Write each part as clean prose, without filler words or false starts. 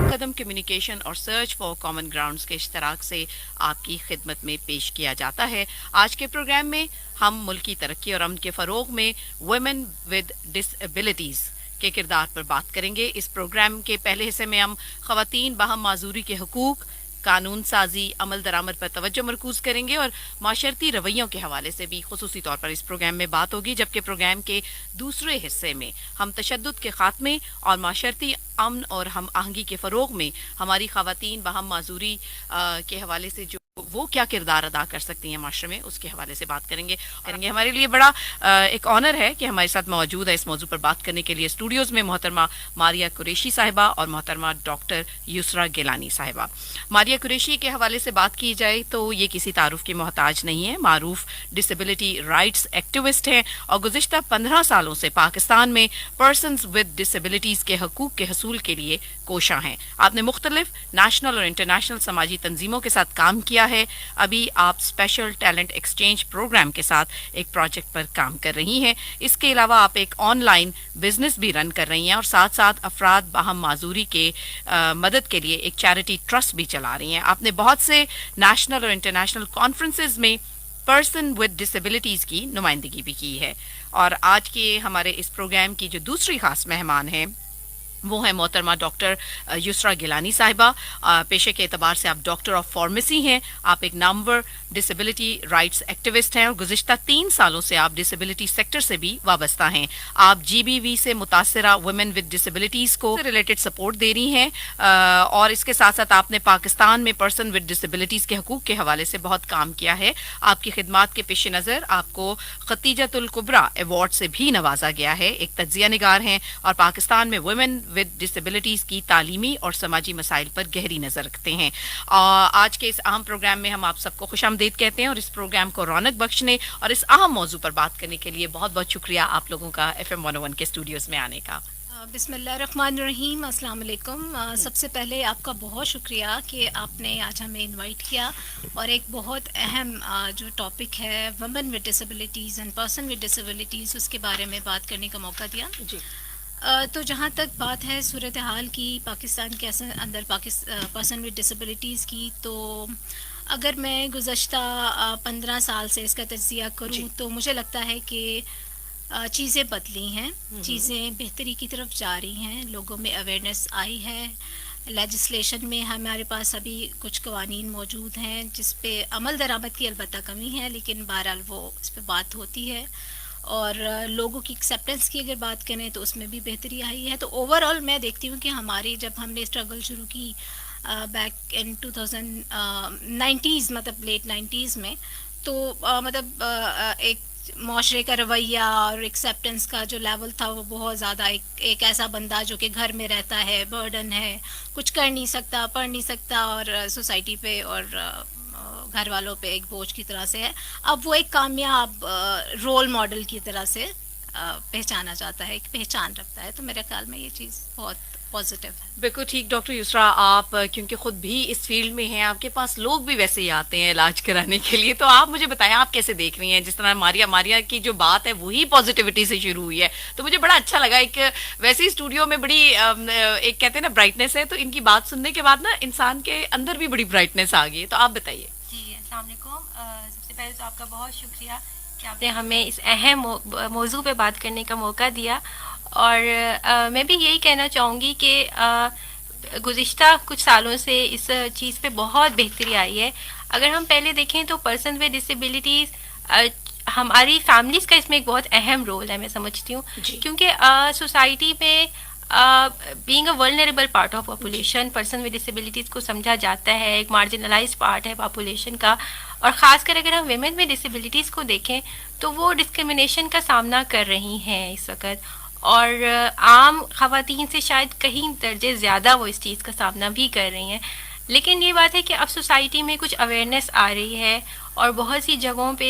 قدم کمیونیکیشن اور search for common grounds کے اشتراک سے آپ کی خدمت میں پیش کیا جاتا ہے. آج کے پروگرام میں ہم ملکی ترقی اور امن کے فروغ میں ویمن ود ڈسیبلٹیز کے کردار پر بات کریں گے. اس پروگرام کے پہلے حصے میں ہم خواتین باہم معذوری کے حقوق، قانون سازی، عمل درآمد پر توجہ مرکوز کریں گے اور معاشرتی رویوں کے حوالے سے بھی خصوصی طور پر اس پروگرام میں بات ہوگی، جبکہ پروگرام کے دوسرے حصے میں ہم تشدد کے خاتمے اور معاشرتی امن اور ہم آہنگی کے فروغ میں ہماری خواتین باہم معذوری کے حوالے سے جو وہ کیا کردار ادا کر سکتی ہیں معاشرے میں، اس کے حوالے سے بات کریں گے. ہمارے لیے بڑا ایک آنر ہے کہ ہمارے ساتھ موجود ہے اس موضوع پر بات کرنے کے لیے اسٹوڈیوز میں محترمہ ماریہ قریشی صاحبہ اور محترمہ ڈاکٹر یسریٰ گیلانی صاحبہ. ماریہ قریشی کے حوالے سے بات کی جائے تو یہ کسی تعارف کی محتاج نہیں ہے. معروف ڈسیبلٹی رائٹس ایکٹیوسٹ ہیں اور گزشتہ 15 سالوں سے پاکستان میں پرسنز ود ڈسیبلٹیز کے حقوق کے حصول کے لیے کوشاں ہیں. آپ نے مختلف نیشنل اور انٹرنیشنل سماجی تنظیموں کے ساتھ کام کیا ہے. ابھی آپ اسپیشل ٹیلنٹ ایکسچینج پروگرام کے ساتھ ایک پروجیکٹ پر کام کر رہی ہیں. اس کے علاوہ آپ ایک آن لائن بزنس بھی رن کر رہی ہیں اور ساتھ ساتھ افراد باہم معذوری کے مدد کے لیے ایک چیریٹی ٹرسٹ بھی چلا رہی ہیں. آپ نے بہت سے نیشنل اور انٹرنیشنل کانفرنسز میں پرسن ود ڈسیبلٹیز کی نمائندگی بھی کی ہے. اور آج کے ہمارے اس پروگرام کی جو دوسری خاص مہمان ہیں وہ ہیں محترمہ ڈاکٹر یسریٰ گیلانی صاحبہ. پیشے کے اعتبار سے آپ ڈاکٹر آف فارمیسی ہیں. آپ ایک نامور ڈسیبلٹی رائٹس ایکٹیوسٹ ہیں اور گزشتہ 3 سالوں سے آپ ڈسیبلٹی سیکٹر سے بھی وابستہ ہیں. آپ جی بی وی سے متاثرہ ویمن ود ڈسیبلٹیز کو ریلیٹڈ سپورٹ دے رہی ہیں اور اس کے ساتھ ساتھ آپ نے پاکستان میں پرسن ود ڈسیبلٹیز کے حقوق کے حوالے سے بہت کام کیا ہے. آپ کی خدمات کے پیش نظر آپ کو ختیجۃ الکبریٰ ایوارڈ سے بھی نوازا گیا ہے. ایک تجزیہ نگار ہیں اور پاکستان میں ویمن ود ڈسیبلٹیز کی تعلیمی اور سماجی مسائل پر گہری نظر رکھتے ہیں. آج کے اس اہم پروگرام میں ہم آپ سب کو خوش آمدید کہتے ہیں اور اس پروگرام کو رونق بخشنے اور اس اہم موضوع پر بات کرنے کے لیے بہت بہت شکریہ آپ لوگوں کا FM 101 کے اسٹوڈیوز میں آنے کا. بسم اللہ الرحمن الرحیم. السلام علیکم. سب سے پہلے آپ کا بہت شکریہ کہ آپ نے آج ہمیں انوائٹ کیا اور ایک بہت اہم جو ٹاپک ہے women with disabilities and person with disabilities اس کے بارے میں بات کرنے کا موقع دیا. جی. تو جہاں تک بات ہے صورتحال کی پاکستان کے اندر پرسن ود ڈسیبلٹیز کی، تو اگر میں گزشتہ 15 سال سے اس کا تجزیہ کروں تو مجھے لگتا ہے کہ چیزیں بدلی ہیں، چیزیں بہتری کی طرف جا رہی ہیں، لوگوں میں اویئرنیس آئی ہے. لیجسلیشن میں ہمارے پاس ابھی کچھ قوانین موجود ہیں جس پہ عمل درآمد کی البتہ کمی ہے، لیکن بہرحال وہ اس پہ بات ہوتی ہے. اور لوگوں کی ایکسیپٹنس کی اگر بات کریں تو اس میں بھی بہتری آئی ہے. تو اوور آل میں دیکھتی ہوں کہ ہماری جب ہم نے اسٹرگل شروع کی بیک ان 2090s مطلب لیٹ 90s میں، تو مطلب ایک معاشرے کا رویہ اور ایکسیپٹنس کا جو لیول تھا وہ بہت زیادہ ایک ایسا بندہ جو کہ گھر میں رہتا ہے، برڈن ہے، کچھ کر نہیں سکتا، پڑھ نہیں سکتا اور سوسائٹی پہ اور گھر والوں پہ ایک بوجھ کی طرح سے ہے. اب وہ ایک کامیاب رول ماڈل کی طرح سے پہچانا جاتا ہے، ایک پہچان رکھتا ہے. تو میرے خیال میں یہ چیز بہت پازیٹیو ہے. بالکل ٹھیک. ڈاکٹر یسریٰ، آپ کیونکہ خود بھی اس فیلڈ میں ہیں، آپ کے پاس لوگ بھی ویسے ہی آتے ہیں علاج کرانے کے لیے، تو آپ مجھے بتائیں آپ کیسے دیکھ رہی ہیں؟ جس طرح ماریہ کی جو بات ہے وہی پازیٹیوٹی سے شروع ہوئی ہے، تو مجھے بڑا اچھا لگا. ایک ویسے ہی اسٹوڈیو میں بڑی ایک کہتے ہیں نا برائٹنیس ہے، تو ان کی بات سننے کے بعد نا انسان کے اندر بھی بڑی برائٹنیس آ گئی ہے. تو آپ بتائیے. جی السلام علیکم. سب سے پہلے تو آپ کا بہت شکریہ کہ آپ نے ہمیں اس اہم موضوع پہ بات کرنے کا موقع دیا. اور میں بھی یہی کہنا چاہوں گی کہ گزشتہ کچھ سالوں سے اس چیز پہ بہت بہتری آئی ہے. اگر ہم پہلے دیکھیں تو پرسن ود ڈسیبلٹیز ہماری فیملیز کا اس میں ایک بہت اہم رول ہے، میں سمجھتی ہوں. کیونکہ سوسائٹی میں being a vulnerable part of population person with disabilities کو سمجھا جاتا ہے، ایک مارجنلائز پارٹ ہے پاپولیشن کا. اور خاص کر اگر ہم ویمن ود ڈسیبلٹیز کو دیکھیں تو وہ ڈسکرمنیشن کا سامنا کر رہی ہیں اس وقت، اور عام خواتین سے شاید کہیں درجے زیادہ وہ اس چیز کا سامنا بھی کر رہی ہیں. لیکن یہ بات ہے کہ اب سوسائٹی میں کچھ اویئرنیس آ رہی ہے اور بہت سی جگہوں پہ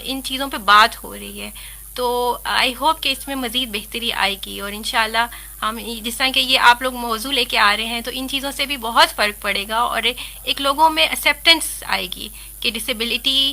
ان چیزوں پہ بات ہو رہی ہے. تو آئی ہوپ کہ اس میں مزید بہتری آئے گی، اور انشاءاللہ ہم جس طرح کہ یہ آپ لوگ موضوع لے کے آ رہے ہیں تو ان چیزوں سے بھی بہت فرق پڑے گا اور ایک لوگوں میں ایکسیپٹنس آئے گی کہ ڈسیبلٹی